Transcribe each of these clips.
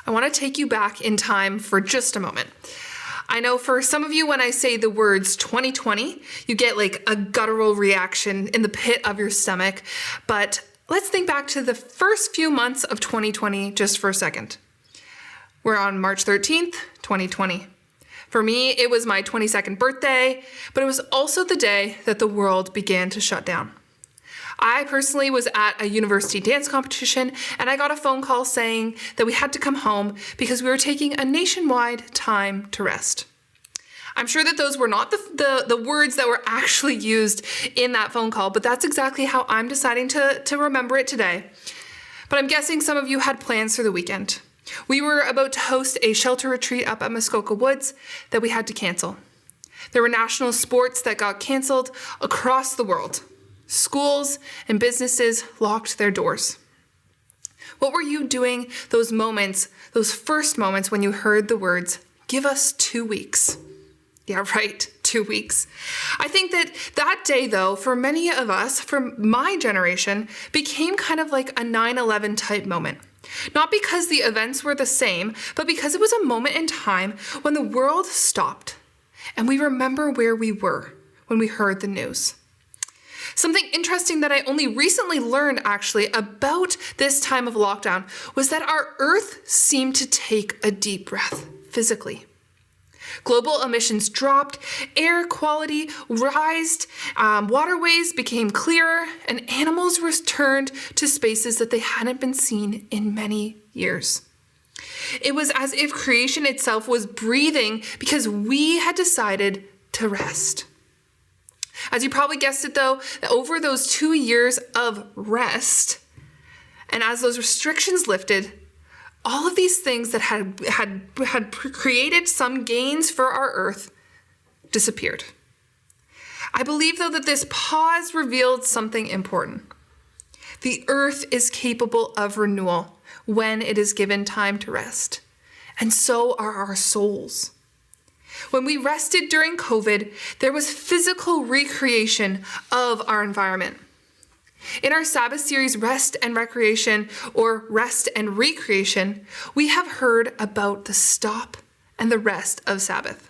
I want to take you back in time for just a moment. I know for some of you, when I say the words 2020, you get like a guttural reaction in the pit of your stomach. But let's think back to the first few months of 2020 just for a second. We're on March 13th, 2020. For me, it was my 22nd birthday, but it was also the day that the world began to shut down. I personally was at a university dance competition, and I got a phone call saying that we had to come home because we were taking a nationwide time to rest. I'm sure that those were not the words that were actually used in that phone call, but that's exactly how I'm deciding to remember it today. But I'm guessing some of you had plans for the weekend. We were about to host a shelter retreat up at Muskoka Woods that we had to cancel. There were national sports that got canceled across the world. Schools and businesses locked their doors. What were you doing those moments, those first moments when you heard the words, "Give us 2 weeks"? Yeah, right, 2 weeks. I think that day, though, for many of us, from my generation, became kind of like a 9/11 type moment. Not because the events were the same, but because it was a moment in time when the world stopped and we remember where we were when we heard the news. Something interesting that I only recently learned actually about this time of lockdown was that our Earth seemed to take a deep breath physically. Global emissions dropped, air quality rised, waterways became clearer, and animals returned to spaces that they hadn't been seen in many years. It was as if creation itself was breathing because we had decided to rest. As you probably guessed it though, over those 2 years of rest, and as those restrictions lifted, all of these things that had created some gains for our Earth disappeared. I believe though that this pause revealed something important. The Earth is capable of renewal when it is given time to rest, and so are our souls. When we rested during COVID, there was physical recreation of our environment. In our Sabbath series, Rest and Recreation, or Rest and Recreation, we have heard about the stop and the rest of Sabbath.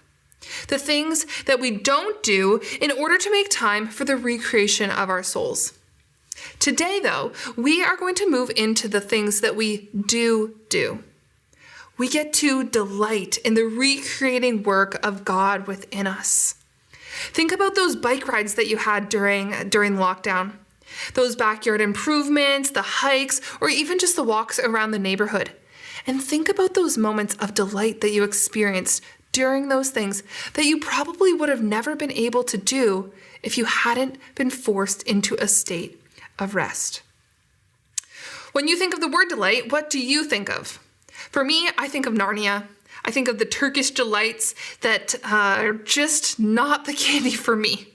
The things that we don't do in order to make time for the recreation of our souls. Today, though, we are going to move into the things that we do. We get to delight in the recreating work of God within us. Think about those bike rides that you had during lockdown. Those backyard improvements, the hikes, or even just the walks around the neighborhood. And think about those moments of delight that you experienced during those things that you probably would have never been able to do if you hadn't been forced into a state of rest. When you think of the word delight, what do you think of? For me, I think of Narnia. I think of the Turkish delights that are just not the candy for me.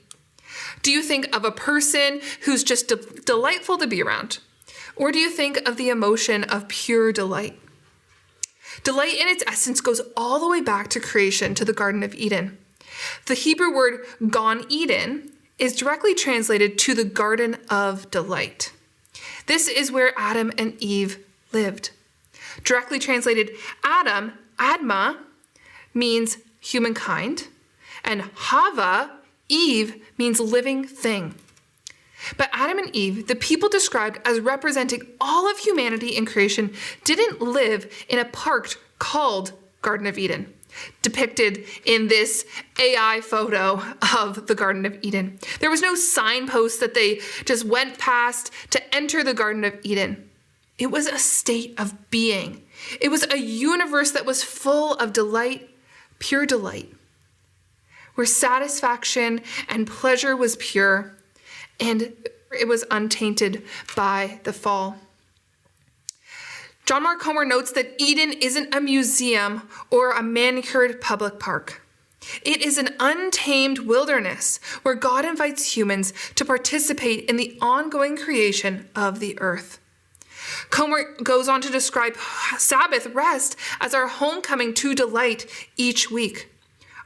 Do you think of a person who's just delightful to be around? Or do you think of the emotion of pure delight? Delight in its essence goes all the way back to creation, to the Garden of Eden. The Hebrew word Gan Eden is directly translated to the Garden of Delight. This is where Adam and Eve lived. Directly translated, Adam, Adma, means humankind, and Hava, Eve, means living thing. But Adam and Eve, the people described as representing all of humanity in creation, didn't live in a park called Garden of Eden, depicted in this AI photo of the Garden of Eden. There was no signpost that they just went past to enter the Garden of Eden. It was a state of being. It was a universe that was full of delight, pure delight, where satisfaction and pleasure was pure, and it was untainted by the fall. John Mark Comer notes that Eden isn't a museum or a manicured public park. It is an untamed wilderness where God invites humans to participate in the ongoing creation of the earth. Comer goes on to describe Sabbath rest as our homecoming to delight each week,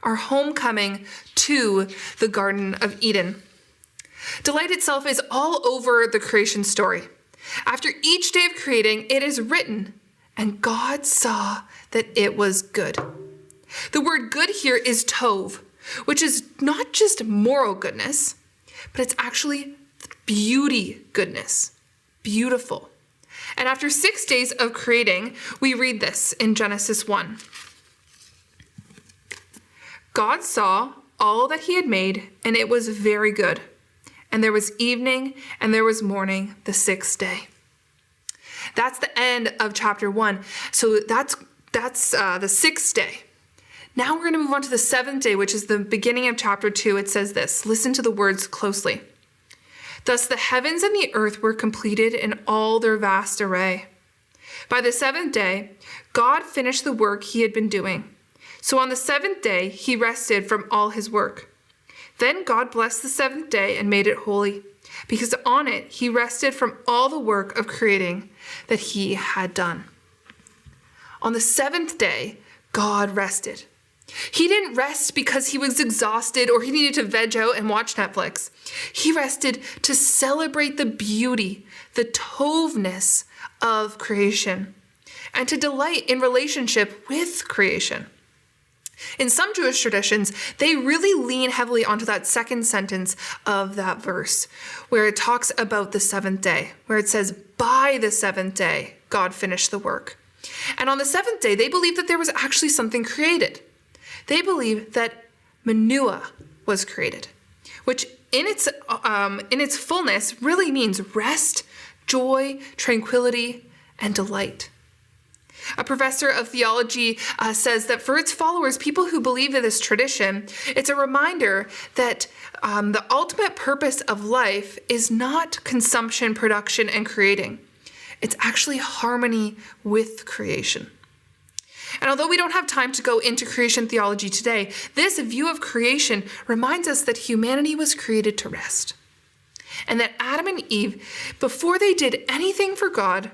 our homecoming to the Garden of Eden. Delight itself is all over the creation story. After each day of creating, it is written, and God saw that it was good. The word good here is tov, which is not just moral goodness, but it's actually beauty goodness. Beautiful. And after 6 days of creating, we read this in Genesis 1. God saw all that he had made, and it was very good. And there was evening, and there was morning, the 6th day. That's the end of chapter 1. So that's the 6th day. Now we're going to move on to the 7th day, which is the beginning of chapter 2. It says this. Listen to the words closely. Thus the heavens and the earth were completed in all their vast array. By the 7th day, God finished the work he had been doing. So on the 7th day, he rested from all his work. Then God blessed the 7th day and made it holy, because on it he rested from all the work of creating that he had done. On the 7th day, God rested. He didn't rest because he was exhausted or he needed to veg out and watch Netflix. He rested to celebrate the beauty, the tovness of creation, and to delight in relationship with creation. In some Jewish traditions, they really lean heavily onto that second sentence of that verse, where it talks about the 7th day, where it says, by the 7th day, God finished the work. And on the 7th day, they believed that there was actually something created. They believed that Menua was created, which in its fullness really means rest, joy, tranquility, and delight. A professor of theology says that for its followers, people who believe in this tradition, it's a reminder that the ultimate purpose of life is not consumption, production, and creating. It's actually harmony with creation. And although we don't have time to go into creation theology today, this view of creation reminds us that humanity was created to rest. And that Adam and Eve, before they did anything for God,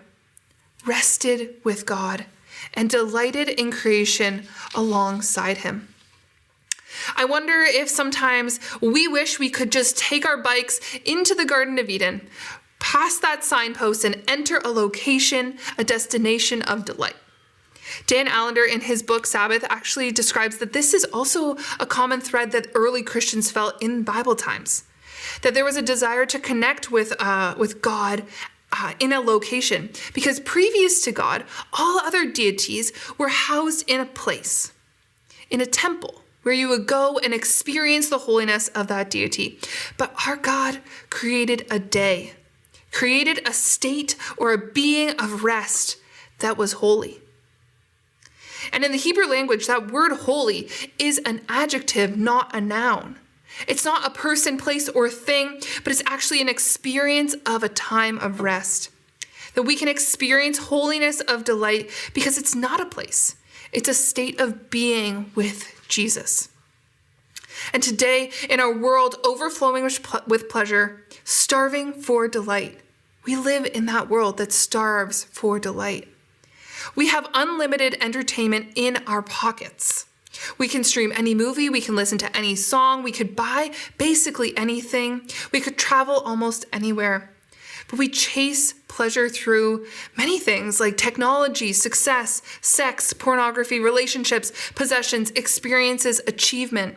rested with God and delighted in creation alongside him. I wonder if sometimes we wish we could just take our bikes into the Garden of Eden, past that signpost, and enter a location, a destination of delight. Dan Allender, in his book Sabbath, actually describes that this is also a common thread that early Christians felt in Bible times. That there was a desire to connect with God in a location, because previous to God, all other deities were housed in a place, in a temple, where you would go and experience the holiness of that deity. But our God created a day, created a state or a being of rest that was holy. And in the Hebrew language, that word holy is an adjective, not a noun. It's not a person, place, or thing, but it's actually an experience of a time of rest. That we can experience holiness of delight because it's not a place. It's a state of being with Jesus. And today, in our world overflowing with pleasure, starving for delight, we live in that world that starves for delight. We have unlimited entertainment in our pockets. We can stream any movie, we can listen to any song, we could buy basically anything, we could travel almost anywhere. But we chase pleasure through many things like technology, success, sex, pornography, relationships, possessions, experiences, achievement.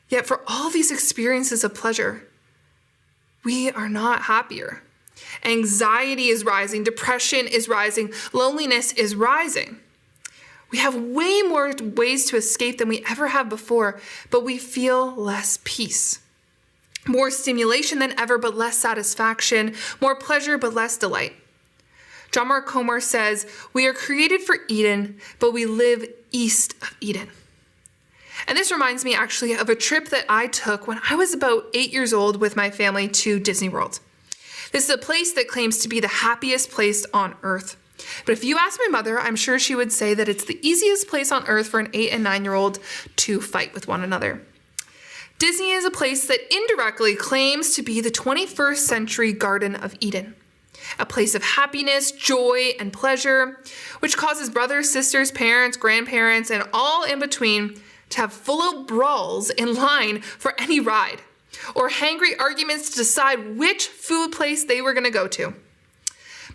Yet for all these experiences of pleasure, we are not happier. Anxiety is rising, depression is rising, loneliness is rising. We have way more ways to escape than we ever have before, but we feel less peace. More stimulation than ever, but less satisfaction. More pleasure, but less delight. John Mark Comer says, "We are created for Eden, but we live east of Eden." And this reminds me actually of a trip that I took when I was about 8 years old with my family to Disney World. This is a place that claims to be the happiest place on earth. But if you ask my mother, I'm sure she would say that it's the easiest place on earth for an 8 and 9-year-old to fight with one another. Disney is a place that indirectly claims to be the 21st century Garden of Eden, a place of happiness, joy, and pleasure, which causes brothers, sisters, parents, grandparents, and all in between to have full-out brawls in line for any ride, or hangry arguments to decide which food place they were going to go to.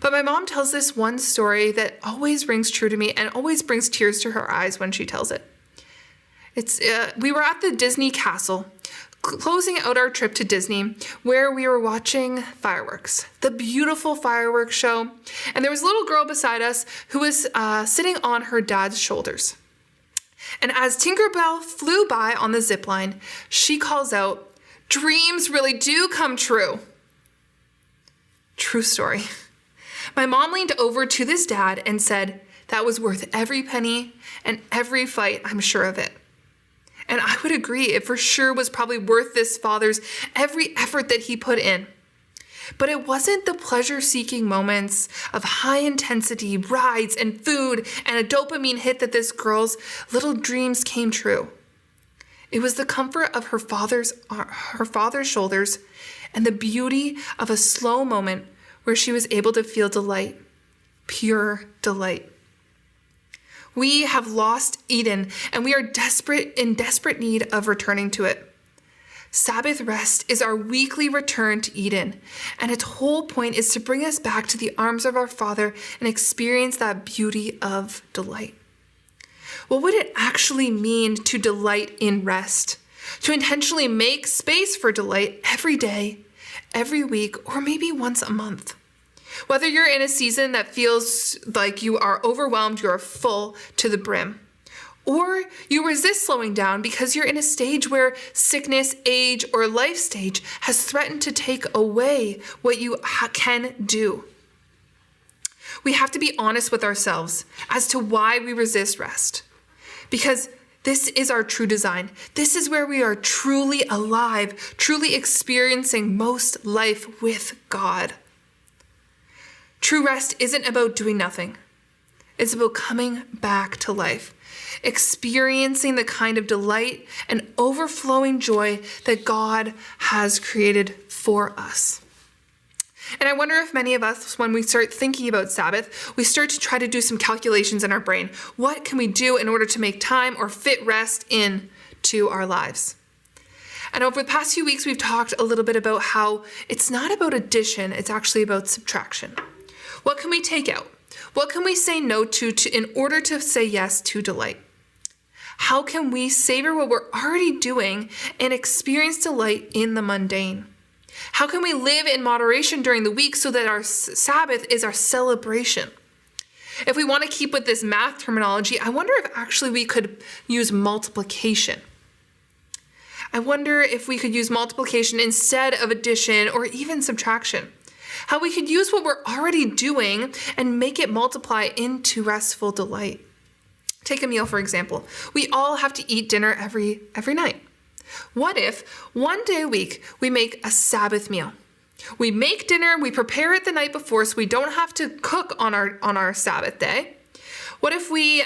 But my mom tells this one story that always rings true to me and always brings tears to her eyes when she tells it. We were at the Disney castle, closing out our trip to Disney, where we were watching fireworks, the beautiful fireworks show. And there was a little girl beside us who was sitting on her dad's shoulders. And as Tinkerbell flew by on the zip line, she calls out, "Dreams really do come true." True story. My mom leaned over to this dad and said, "That was worth every penny and every fight, I'm sure of it." And I would agree, it for sure was probably worth this father's every effort that he put in. But it wasn't the pleasure-seeking moments of high-intensity rides and food and a dopamine hit that this girl's little dreams came true. It was the comfort of her father's shoulders and the beauty of a slow moment where she was able to feel delight, pure delight. We have lost Eden, and we are in desperate need of returning to it. Sabbath rest is our weekly return to Eden, and its whole point is to bring us back to the arms of our Father and experience that beauty of delight. What would it actually mean to delight in rest? To intentionally make space for delight every day, every week, or maybe once a month? Whether you're in a season that feels like you are overwhelmed, you are full to the brim, or you resist slowing down because you're in a stage where sickness, age, or life stage has threatened to take away what you can do. We have to be honest with ourselves as to why we resist rest, because this is our true design. This is where we are truly alive, truly experiencing most life with God. True rest isn't about doing nothing. It's about coming back to life, experiencing the kind of delight and overflowing joy that God has created for us. And I wonder if many of us, when we start thinking about Sabbath, we start to try to do some calculations in our brain. What can we do in order to make time or fit rest into our lives? And over the past few weeks, we've talked a little bit about how it's not about addition, it's actually about subtraction. What can we take out? What can we say no to in order to say yes to delight? How can we savor what we're already doing and experience delight in the mundane? How can we live in moderation during the week so that our Sabbath is our celebration? If we want to keep with this math terminology, I wonder if actually we could use multiplication. I wonder if we could use multiplication instead of addition or even subtraction. How we could use what we're already doing and make it multiply into restful delight. Take a meal, for example. We all have to eat dinner every night. What if one day a week we make a Sabbath meal? We make dinner, we prepare it the night before so we don't have to cook on our Sabbath day. What if we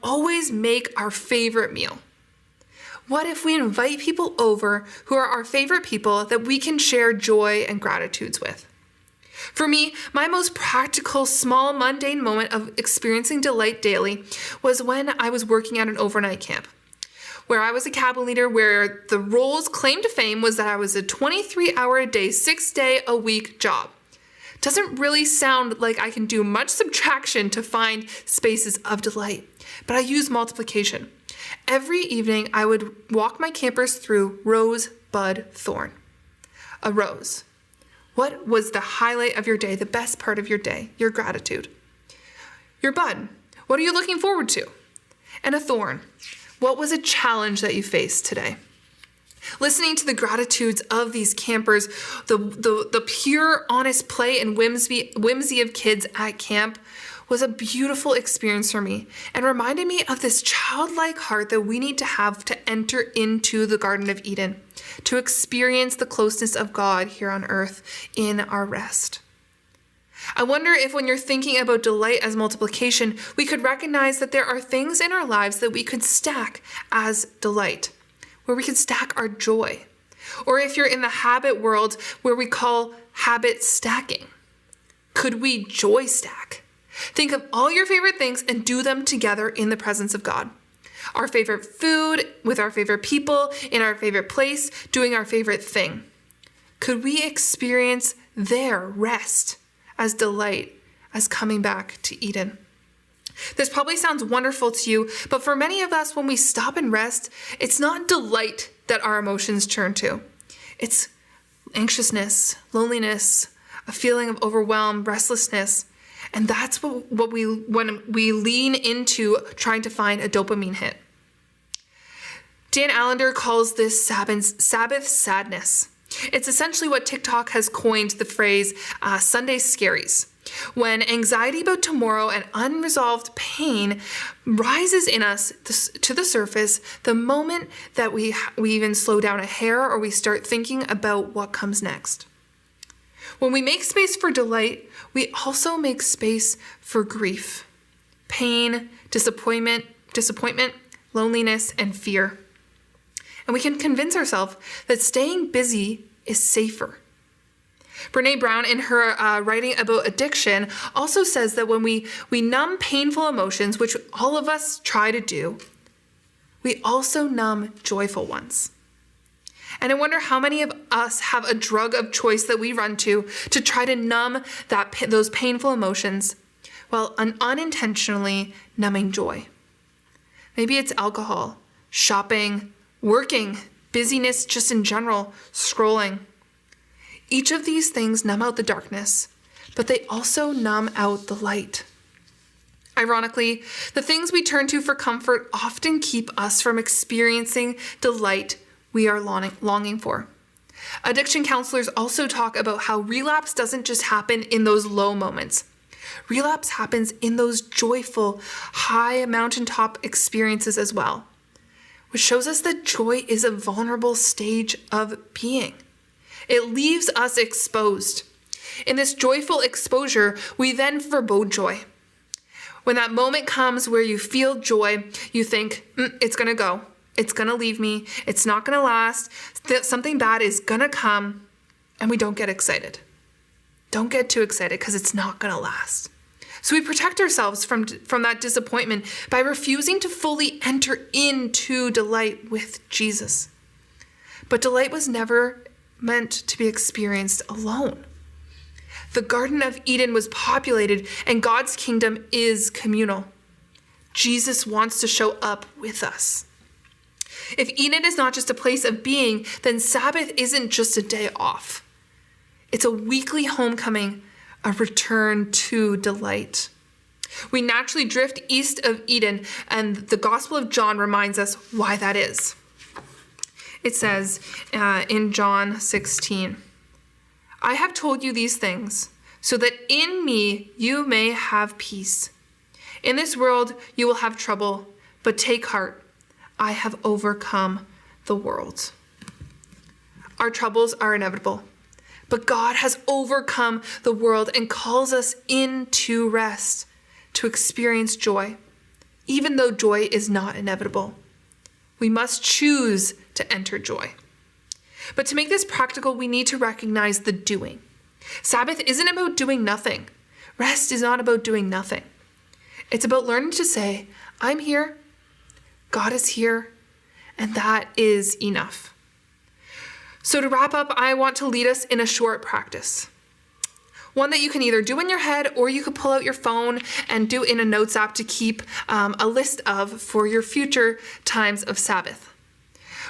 always make our favorite meal? What if we invite people over who are our favorite people that we can share joy and gratitudes with? For me, my most practical, small, mundane moment of experiencing delight daily was when I was working at an overnight camp, where I was a cabin leader, where the role's claim to fame was that I was a 23-hour-a-day, 6-day-a-week job. Doesn't really sound like I can do much subtraction to find spaces of delight, but I use multiplication. Every evening, I would walk my campers through rose, bud, thorn. A rose. What was the highlight of your day, the best part of your day? Your gratitude. Your bud. What are you looking forward to? And a thorn. What was a challenge that you faced today? Listening to the gratitudes of these campers, the pure, honest play and whimsy of kids at camp was a beautiful experience for me and reminded me of this childlike heart that we need to have to enter into the Garden of Eden, to experience the closeness of God here on earth in our rest. I wonder if when you're thinking about delight as multiplication, we could recognize that there are things in our lives that we could stack as delight, where we could stack our joy. Or if you're in the habit world, where we call habit stacking, could we joy stack? Think of all your favorite things and do them together in the presence of God. Our favorite food, with our favorite people, in our favorite place, doing our favorite thing. Could we experience their rest as delight as coming back to Eden. This probably sounds wonderful to you, but for many of us, when we stop and rest, it's not delight that our emotions turn to. It's anxiousness, loneliness, a feeling of overwhelm, restlessness. And that's when we lean into trying to find a dopamine hit. Dan Allender calls this Sabbath sadness. It's essentially what TikTok has coined the phrase Sunday scaries, when anxiety about tomorrow and unresolved pain rises in us to the surface the moment that we even slow down a hair or we start thinking about what comes next. When we make space for delight, we also make space for grief, pain, disappointment, loneliness, and fear. And we can convince ourselves that staying busy is safer. Brene Brown, in her writing about addiction, also says that when we numb painful emotions, which all of us try to do, we also numb joyful ones. And I wonder how many of us have a drug of choice that we run to try to numb those painful emotions while unintentionally numbing joy. Maybe it's alcohol, shopping, working, busyness just in general, scrolling. Each of these things numb out the darkness, but they also numb out the light. Ironically, the things we turn to for comfort often keep us from experiencing delight we are longing for. Addiction counselors also talk about how relapse doesn't just happen in those low moments. Relapse happens in those joyful, high mountaintop experiences as well, which shows us that joy is a vulnerable stage of being. It leaves us exposed. In this joyful exposure, we then forebode joy. When that moment comes where you feel joy, you think, it's going to go. It's going to leave me. It's not going to last. Something bad is going to come, and we don't get excited. Don't get too excited because it's not going to last. So we protect ourselves from that disappointment by refusing to fully enter into delight with Jesus. But delight was never meant to be experienced alone. The Garden of Eden was populated, and God's kingdom is communal. Jesus wants to show up with us. If Eden is not just a place of being, then Sabbath isn't just a day off. It's a weekly homecoming, a return to delight. We naturally drift east of Eden, and the Gospel of John reminds us why that is. It says in John 16, I have told you these things so that in me you may have peace. In this world you will have trouble, but take heart. I have overcome the world. Our troubles are inevitable, but God has overcome the world and calls us into rest to experience joy, even though joy is not inevitable. We must choose to enter joy. But to make this practical, we need to recognize the doing. Sabbath isn't about doing nothing. Rest is not about doing nothing. It's about learning to say, I'm here, God is here, and that is enough. So to wrap up, I want to lead us in a short practice. One that you can either do in your head or you could pull out your phone and do in a notes app to keep a list of for your future times of Sabbath.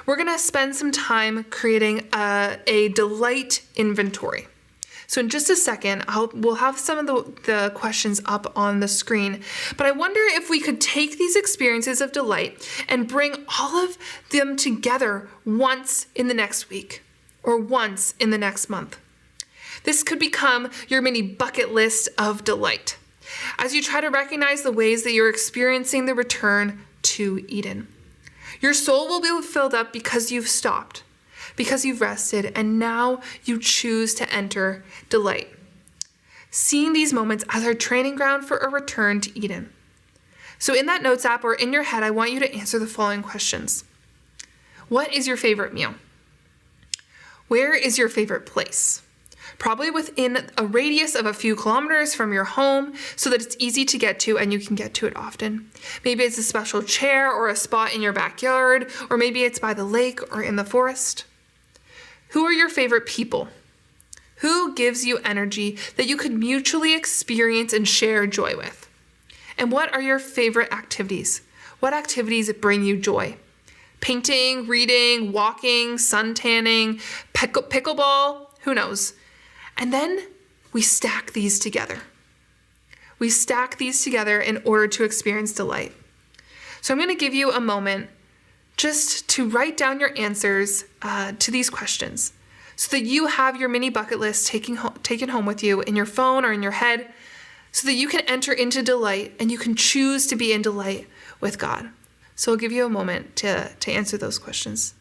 We're going to spend some time creating a delight inventory. So in just a second, we'll have some of the questions up on the screen. But I wonder if we could take these experiences of delight and bring all of them together once in the next week or once in the next month. This could become your mini bucket list of delight as you try to recognize the ways that you're experiencing the return to Eden. Your soul will be filled up because you've stopped, because you've rested, and now you choose to enter delight. Seeing these moments as our training ground for a return to Eden. So in that notes app or in your head, I want you to answer the following questions. What is your favorite meal? Where is your favorite place? Probably within a radius of a few kilometers from your home so that it's easy to get to and you can get to it often. Maybe it's a special chair or a spot in your backyard, or maybe it's by the lake or in the forest. Who are your favorite people? Who gives you energy that you could mutually experience and share joy with? And what are your favorite activities? What activities bring you joy? Painting, reading, walking, sun tanning, pickleball, who knows? And then we stack these together. We stack these together in order to experience delight. So I'm going to give you a moment just to write down your answers to these questions so that you have your mini bucket list taken home with you in your phone or in your head so that you can enter into delight and you can choose to be in delight with God. So I'll give you a moment to answer those questions.